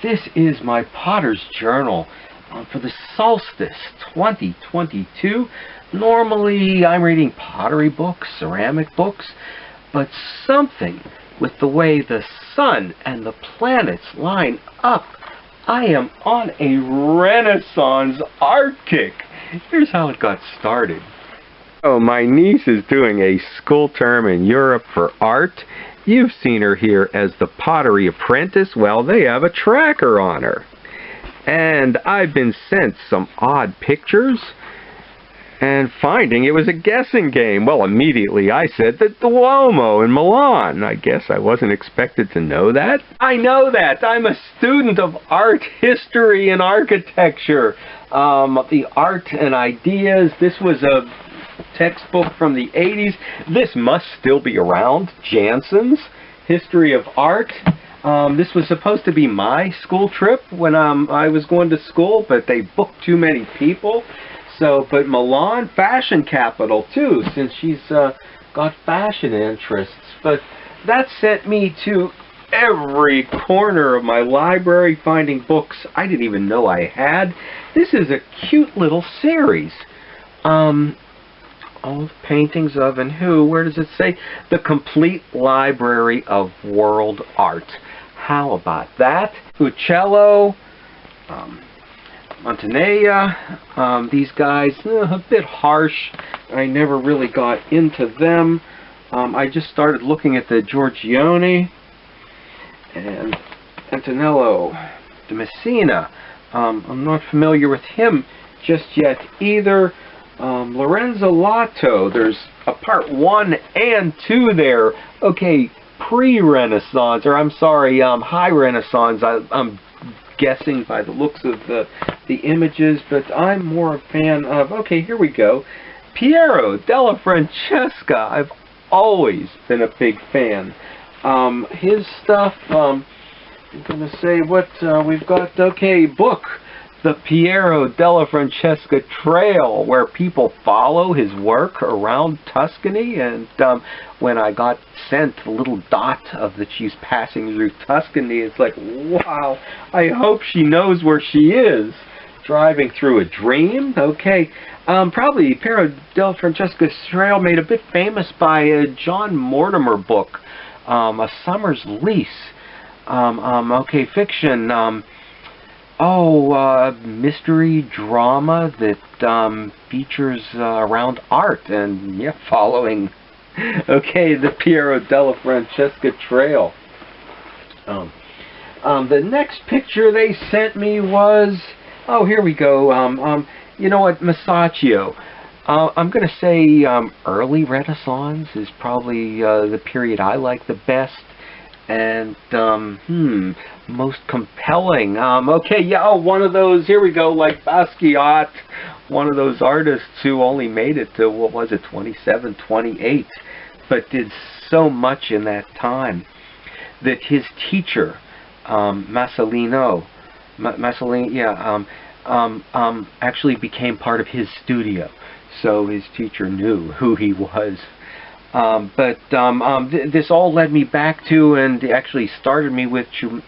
This is my Potter's Journal for the solstice 2022. Normally I'm reading pottery books, ceramic books, but something with the way the sun and the planets line up, I am on a Renaissance art kick. Here's how it got started. Oh, my niece is doing a school term in Europe for art. You've seen her here as the pottery apprentice. Well, they have a tracker on her. And I've been sent some odd pictures and finding it was a guessing game. Well, immediately I said the Duomo in Milan. I guess I wasn't expected to know that. I know that. I'm a student of art history and architecture. The art and ideas. This was a textbook from the 80s. This must still be around. Jansen's History of Art. This was supposed to be my school trip when I was going to school, but they booked too many people. So, but Milan, fashion capital too, since she's got fashion interests. But that sent me to every corner of my library finding books I didn't even know I had. This is a cute little series. All paintings of and who, where does it say? The Complete Library of World Art. How about that? Uccello, Montanea, these guys, a bit harsh. I never really got into them. I just started looking at the Giorgione and Antonello de Messina. I'm not familiar with him just yet either. Lorenzo Lotto, there's a part 1 and 2 there. Okay, pre-Renaissance, or I'm sorry, high Renaissance. I'm guessing by the looks of the images, but I'm more a fan of, okay, here we go, Piero della Francesca. I've always been a big fan. His stuff, I'm going to say what we've got, okay, book, the Piero della Francesca Trail, where people follow his work around Tuscany. And when I got sent a little dot of that she's passing through Tuscany, it's like, wow, I hope she knows where she is. Driving through a dream, okay. Probably Piero della Francesca Trail made a bit famous by a John Mortimer book, A Summer's Lease. Okay, fiction. Mystery drama that features around art and, yeah, following, okay, the Piero della Francesca Trail. The next picture they sent me was, oh, here we go, you know what, Masaccio. I'm going to say early Renaissance is probably the period I like the best. And, most compelling. Okay, yeah, oh, one of those, here we go, like Basquiat, one of those artists who only made it to, what was it, 27, 28, but did so much in that time that his teacher, Masolino, actually became part of his studio. So his teacher knew who he was. This all led me back to, and actually started me with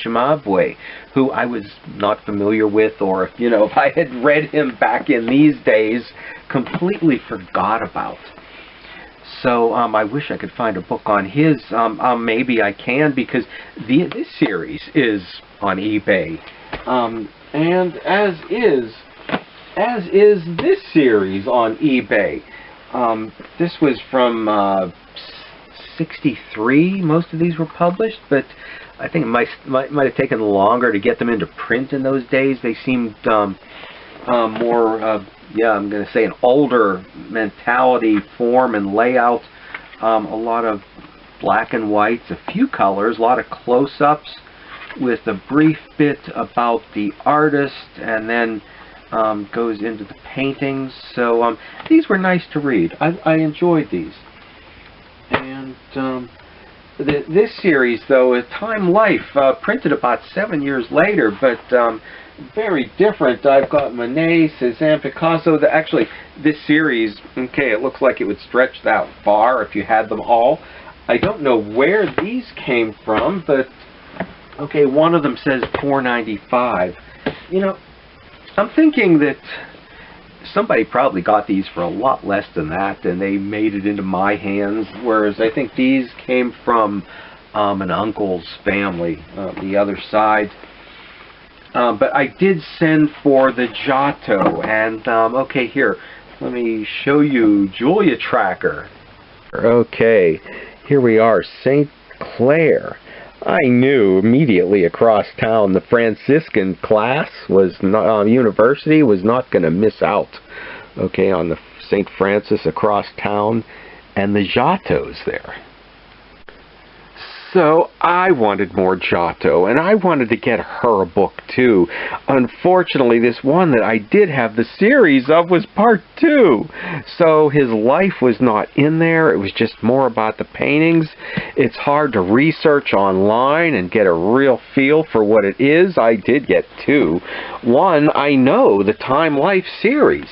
Cimabue, who I was not familiar with, or, you know, if I had read him back in these days, completely forgot about. So I wish I could find a book on his. Maybe I can, because this series is on eBay, and as is this series on eBay. This was from 63, most of these were published, but I think it might have taken longer to get them into print in those days. They seemed more, yeah, I'm going to say an older mentality, form, and layout. A lot of black and whites, a few colors, a lot of close-ups with a brief bit about the artist, and then goes into the paintings. So these were nice to read. I enjoyed these. And this series, though, is Time Life, printed about 7 years later, but very different. I've got Monet, Cézanne, Picasso. Actually, this series, okay, it looks like it would stretch that far if you had them all. I don't know where these came from, but Okay, one of them says $4.95. You know, I'm thinking that somebody probably got these for a lot less than that, and they made it into my hands, whereas I think these came from an uncle's family, the other side. But I did send for the Giotto, and okay, here, let me show you Julia Tracker. Okay, here we are, St. Clair. I knew immediately across town the Franciscan class was not, university was not going to miss out. Okay, on the St. Francis across town, and the Giotto's there. So I wanted more Giotto, and I wanted to get her a book too. Unfortunately, this one that I did have the series of was part 2. So his life was not in there. It was just more about the paintings. It's hard to research online and get a real feel for what it is. I did get 2. One, I know, the Time Life series.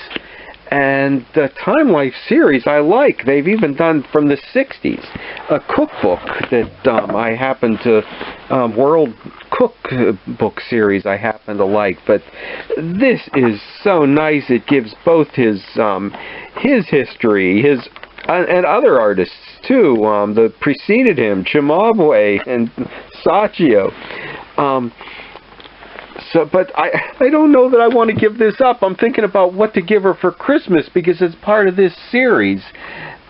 And the Time Life series I like. They've even done from the 60s a cookbook that I happen to, World Cookbook series I happen to like. But this is so nice. It gives both his history, and other artists too, that preceded him, Cimabue and Sacchio. But I don't know that I want to give this up. I'm thinking about what to give her for Christmas because it's part of this series.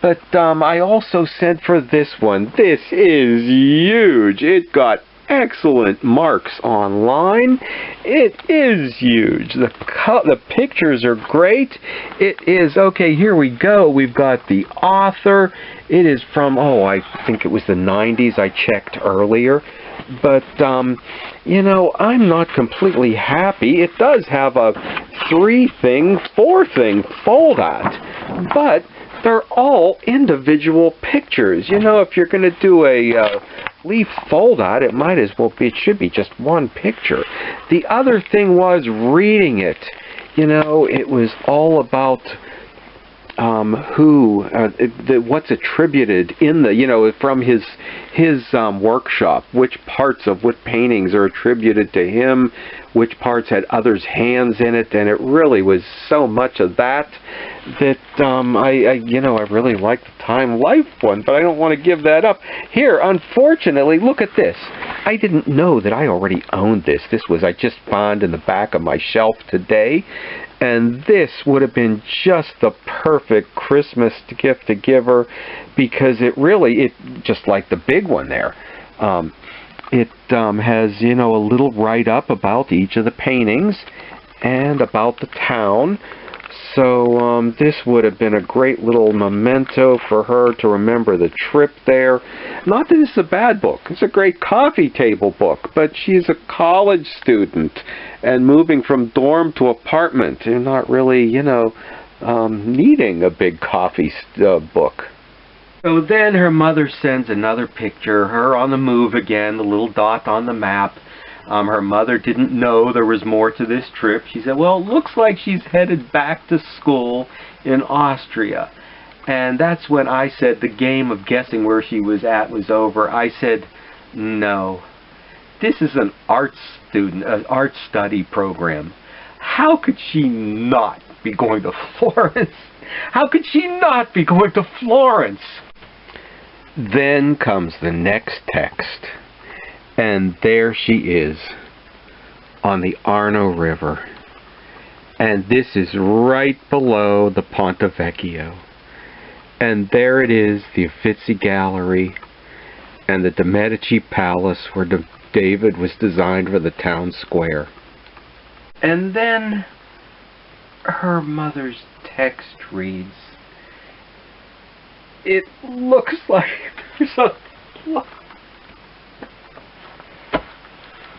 But I also sent for this one. This is huge. It got excellent marks online. It is huge. The pictures are great. It is, okay, here we go. We've got the author. It is from, I think it was the 90s. I checked earlier. But, you know, I'm not completely happy. It does have a 3-thing, 4-thing fold-out, but they're all individual pictures. You know, if you're going to do a leaf fold-out, it might as well be, it should be just one picture. The other thing was reading it. You know, it was all about what's attributed in the, you know, from his workshop, which parts of what paintings are attributed to him, which parts had others' hands in it, and it really was so much of that I really like the Time Life one, but I don't want to give that up. Here, unfortunately, look at this. I didn't know that I already owned this. This was, I just found in the back of my shelf today, and this would have been just the perfect Christmas gift to give her, because it just like the big one there, it has, you know, a little write-up about each of the paintings and about the town. So this would have been a great little memento for her to remember the trip there. Not that it's a bad book. It's a great coffee table book, but she's a college student and moving from dorm to apartment and not really, you know, needing a big coffee book. So then her mother sends another picture, her on the move again, the little dot on the map. Her mother didn't know there was more to this trip. She said, well, it looks like she's headed back to school in Austria. And that's when I said the game of guessing where she was at was over. I said, no, this is an art study program. How could she not be going to Florence? How could she not be going to Florence? Then comes the next text. And there she is on the Arno River. And this is right below the Ponte Vecchio. And there it is, the Uffizi Gallery and the de Medici Palace where David was designed for the town square. And then her mother's text reads, it looks like there's a lot.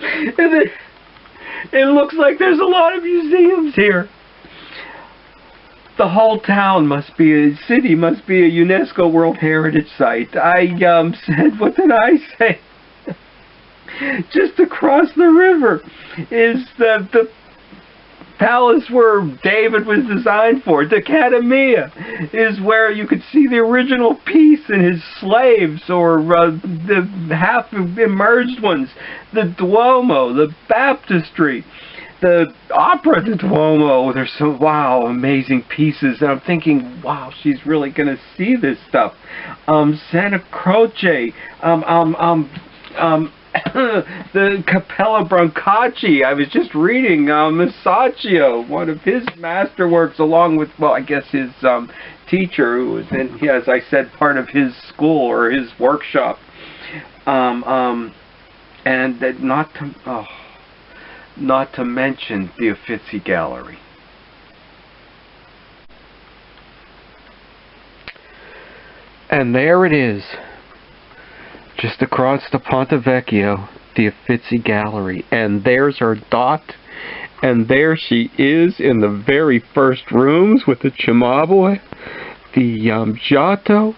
And it looks like there's a lot of museums here. The whole town must be a city, must be a UNESCO World Heritage Site. I said, what did I say? Just across the river is the palace where David was designed for. The Academia is where you could see the original piece and his slaves, or the half-immersed ones. The Duomo, the Baptistry, the Opera di Duomo. There's some, wow, amazing pieces. And I'm thinking, wow, she's really going to see this stuff. Santa Croce, the Capella Brancacci. I was just reading Masaccio, one of his masterworks, along with, well, I guess his teacher, who was in, yeah, as I said, part of his school or his workshop. And not to mention the Uffizi Gallery. And there it is, just across the Ponte Vecchio, the Uffizi Gallery. And there's her dot, and there she is in the very first rooms with the Cimabue, the Giotto,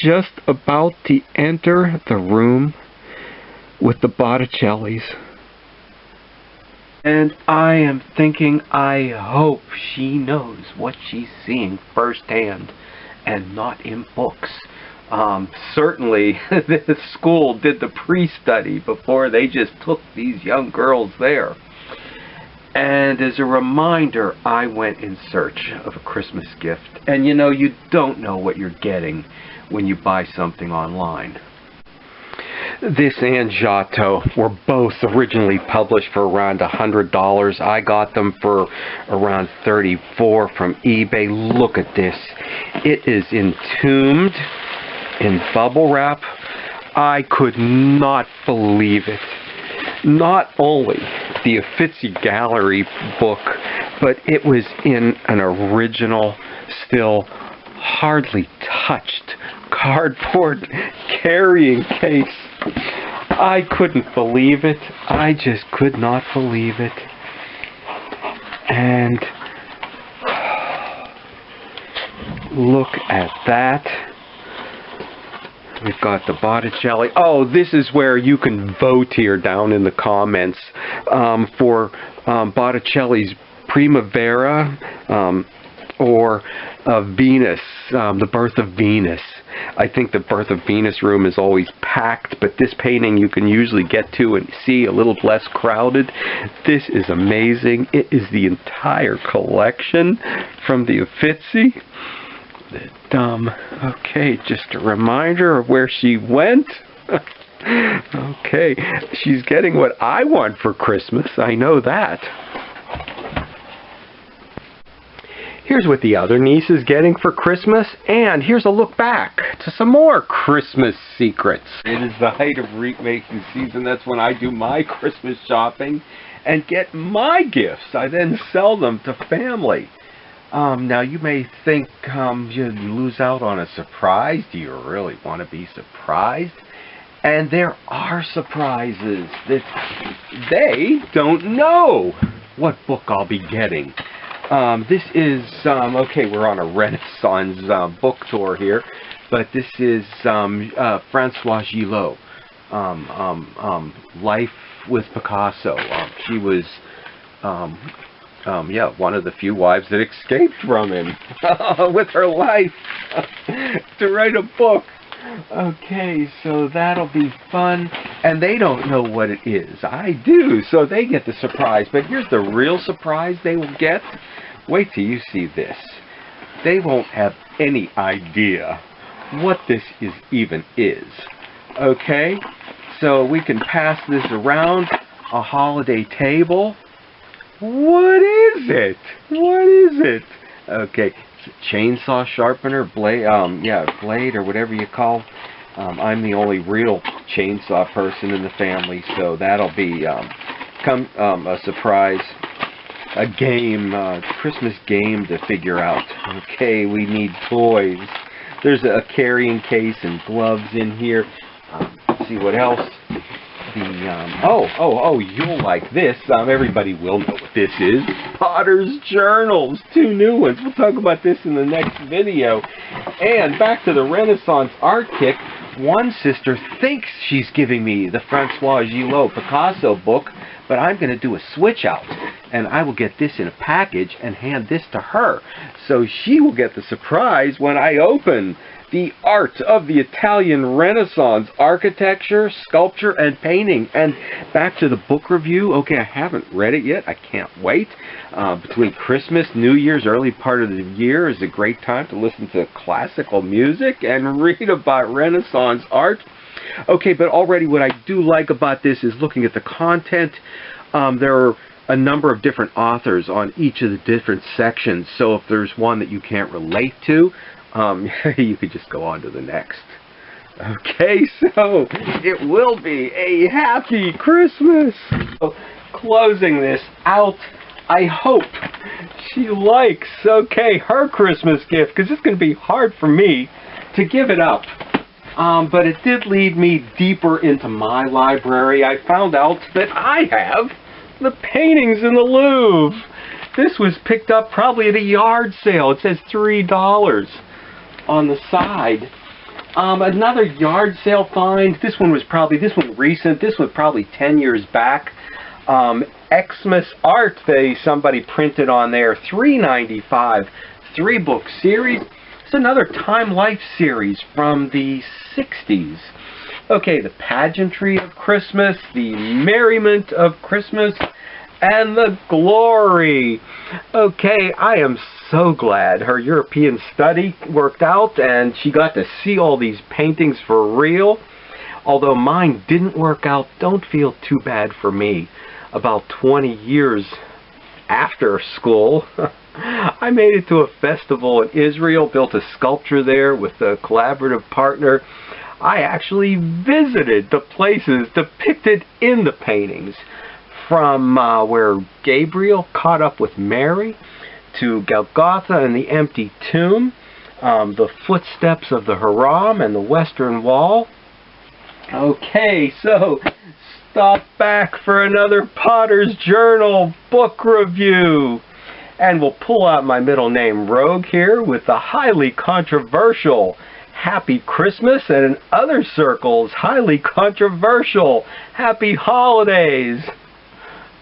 just about to enter the room with the Botticellis. And I am thinking, I hope she knows what she's seeing firsthand and not in books. Certainly the school did the pre-study before they just took these young girls there. And as a reminder, I went in search of a Christmas gift. And you know, you don't know what you're getting when you buy something online. This and Giotto were both originally published for around $100. I got them for around $34 from eBay. Look at this. It is entombed in bubble wrap. I could not believe it. Not only the Uffizi Gallery book, but it was in an original, still hardly touched cardboard carrying case. I couldn't believe it. I just could not believe it. And look at that. We've got the Botticelli. Oh, this is where you can vote here down in the comments for Botticelli's Primavera or Venus, the Birth of Venus. I think the Birth of Venus room is always packed, but this painting you can usually get to and see a little less crowded. This is amazing. It is the entire collection from the Uffizi. Okay, just a reminder of where she went. Okay, she's getting what I want for Christmas. I know that. Here's what the other niece is getting for Christmas, and here's a look back to some more Christmas secrets. It is the height of wreath-making season. That's when I do my Christmas shopping and get my gifts. I then sell them to family. Now, you may think you lose out on a surprise. Do you really want to be surprised? And there are surprises that they don't know what book I'll be getting. This is, okay, we're on a Renaissance book tour here, but this is Françoise Gillot, Life with Picasso. She was, yeah, one of the few wives that escaped from him with her life to write a book. Okay, so that'll be fun, and they don't know what it is. I do, so they get the surprise. But here's the real surprise they will get. Wait till you see this. They won't have any idea what this even is. Okay, so we can pass this around a holiday table. What is it? What is it? Okay. Chainsaw sharpener, blade, blade, or whatever you call. I'm the only real chainsaw person in the family, so that'll be a surprise. A game, Christmas game to figure out. Okay, we need toys. There's a carrying case and gloves in here. Let's see what else. You'll like this. Everybody will know what this is. Potter's Journals. 2 new ones. We'll talk about this in the next video. And back to the Renaissance art kit. One sister thinks she's giving me the Françoise Gillot Picasso book, but I'm going to do a switch out. and I will get this in a package and hand this to her. So she will get the surprise when I open the art of the Italian Renaissance, architecture, sculpture, and painting. And back to the book review. Okay, I haven't read it yet. I can't wait. Between Christmas, New Year's, early part of the year is a great time to listen to classical music and read about Renaissance art. Okay, but already what I do like about this is looking at the content. There are a number of different authors on each of the different sections. So if there's one that you can't relate to, you could just go on to the next. Okay, so it will be a happy Christmas. So, closing this out, I hope she likes, okay, her Christmas gift, because it's going to be hard for me to give it up. But it did lead me deeper into my library. I found out that I have the paintings in the Louvre. This was picked up probably at a yard sale. It says $3 on the side. Another yard sale find. This one recent. This was probably 10 years back. Xmas art. Somebody printed on there. $3.95. 3-book series. It's another Time Life series from the 60s. Okay, the pageantry of Christmas, the merriment of Christmas, and the glory. Okay, I am so glad her European study worked out and she got to see all these paintings for real. Although mine didn't work out, don't feel too bad for me. About 20 years after school, I made it to a festival in Israel, built a sculpture there with a collaborative partner. I actually visited the places depicted in the paintings, from where Gabriel caught up with Mary, to Golgotha and the empty tomb, the footsteps of the Haram and the Western Wall. Okay, so stop back for another Potter's Journal book review. And we'll pull out my middle name, Rogue, here with the highly controversial Happy Christmas, and in other circles, highly controversial Happy Holidays.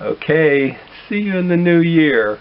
Okay, see you in the new year.